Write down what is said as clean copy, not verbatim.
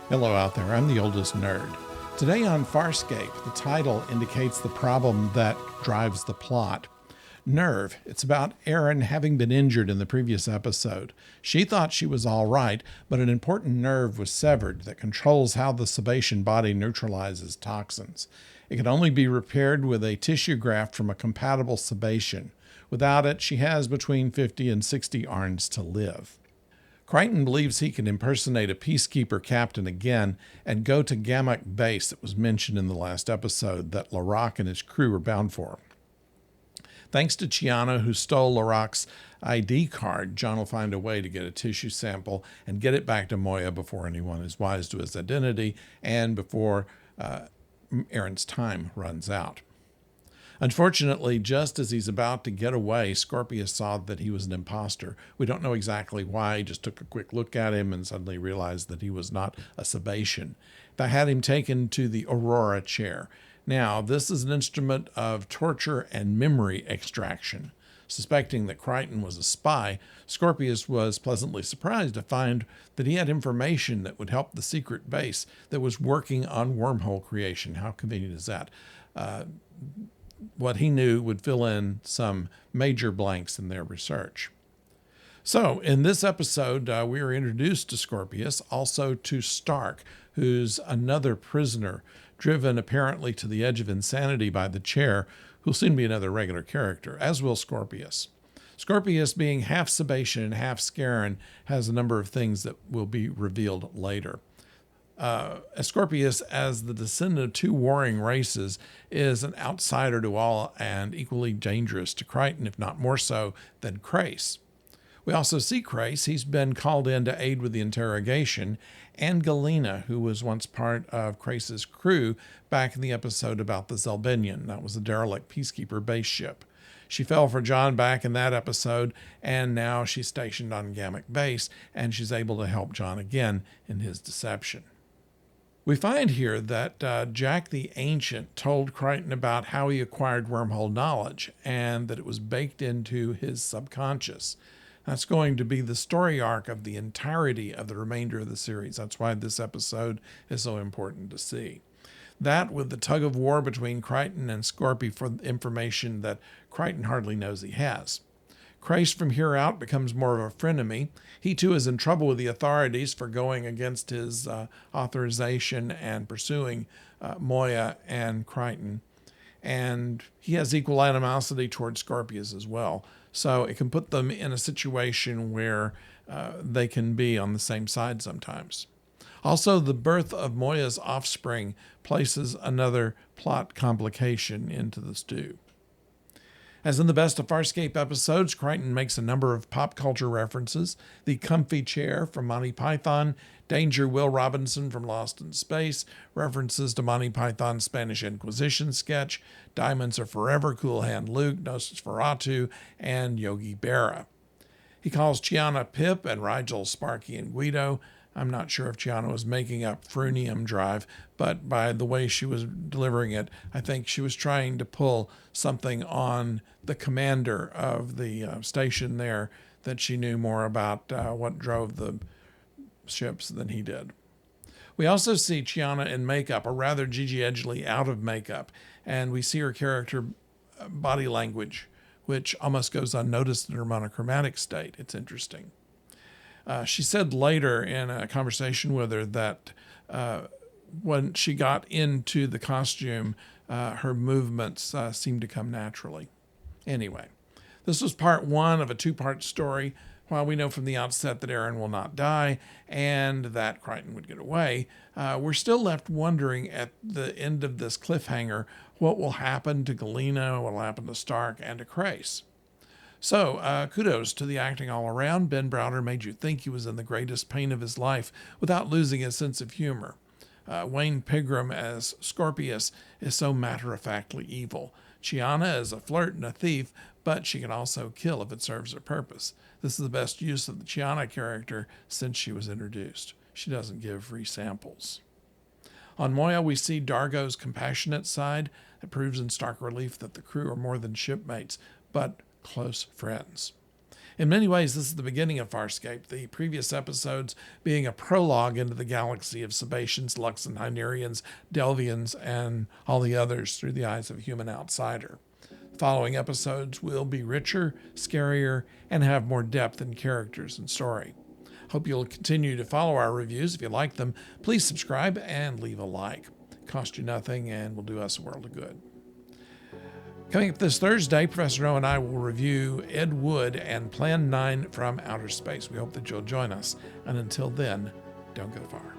Hello out there, I'm the oldest nerd. Today on Farscape, the title indicates the problem that drives the plot. Nerve. It's about Erin having been injured in the previous episode. She thought she was all right, but an important nerve was severed that controls how the Sebacean body neutralizes toxins. It can only be repaired with a tissue graft from a compatible Sebacean. Without it, she has between 50 and 60 arns to live. Crichton believes he can impersonate a peacekeeper captain again and go to Gamak base that was mentioned in the last episode that Larrock and his crew were bound for. Thanks to Chiana, who stole Larrock's ID card, John will find a way to get a tissue sample and get it back to Moya before anyone is wise to his identity and before Erin's time runs out. Unfortunately, just as he's about to get away, Scorpius saw that he was an imposter. We don't know exactly why. He just took a quick look at him and suddenly realized that he was not a Sebacean. They had him taken to the Aurora chair. Now, this is an instrument of torture and memory extraction. Suspecting that Crichton was a spy, Scorpius was pleasantly surprised to find that he had information that would help the secret base that was working on wormhole creation. How convenient is that? What he knew would fill in some major blanks in their research. So, in this episode, we are introduced to Scorpius, also to Stark, who's another prisoner, driven apparently to the edge of insanity by the chair, who'll soon be another regular character, as will Scorpius. Scorpius, being half Sebacean and half Scaran, has a number of things that will be revealed later. Scorpius, as the descendant of two warring races, is an outsider to all and equally dangerous to Crichton, if not more so than Crais. We also see Crais. He's been called in to aid with the interrogation, and Galena, who was once part of Crais's crew back in the episode about the Zelbenian. That was a derelict peacekeeper base ship. She fell for John back in that episode, and now she's stationed on Gamak base, and she's able to help John again in his deception. We find here that Jack the Ancient told Crichton about how he acquired wormhole knowledge and that it was baked into his subconscious. That's going to be the story arc of the entirety of the remainder of the series. That's why this episode is so important to see. That with the tug of war between Crichton and Scorpy for information that Crichton hardly knows he has. Crais from here out becomes more of a frenemy. He too is in trouble with the authorities for going against his authorization and pursuing Moya and Crichton. And he has equal animosity towards Scorpius as well. So it can put them in a situation where they can be on the same side sometimes. Also, the birth of Moya's offspring places another plot complication into the stew. As in the best of Farscape episodes, Crichton makes a number of pop culture references. The comfy chair from Monty Python, Danger Will Robinson from Lost in Space, references to Monty Python's Spanish Inquisition sketch, Diamonds Are Forever, Cool Hand Luke, Nosferatu, and Yogi Berra. He calls Chiana Pip and Rigel Sparky and Guido. I'm not sure if Chiana was making up Frunium Drive, but by the way she was delivering it, I think she was trying to pull something on the commander of the station there that she knew more about what drove the ships than he did. We also see Chiana in makeup, or rather Gigi Edgley out of makeup, and we see her character body language, which almost goes unnoticed in her monochromatic state. It's interesting. She said later in a conversation with her that when she got into the costume, her movements seemed to come naturally. Anyway, this was part one of a two-part story. While we know from the outset that Erin will not die and that Crichton would get away, we're still left wondering at the end of this cliffhanger what will happen to Galena, what will happen to Stark, and to Crais. So, kudos to the acting all around. Ben Browder made you think he was in the greatest pain of his life without losing his sense of humor. Wayne Pigram as Scorpius is so matter-of-factly evil. Chiana is a flirt and a thief, but she can also kill if it serves her purpose. This is the best use of the Chiana character since she was introduced. She doesn't give free samples. On Moya, we see Dargo's compassionate side. It proves in stark relief that the crew are more than shipmates, but close friends. In many ways, this is the beginning of Farscape, the previous episodes being a prologue into the galaxy of Sebaceans, Lux and Hynerians, Delvians, and all the others through the eyes of a human outsider. Following episodes will be richer, scarier, and have more depth in characters and story. Hope you'll continue to follow our reviews. If you like them, please subscribe and leave a like. It costs you nothing and will do us a world of good. Coming up this Thursday, Professor O and I will review Ed Wood and Plan 9 from Outer Space. We hope that you'll join us. And until then, don't go far.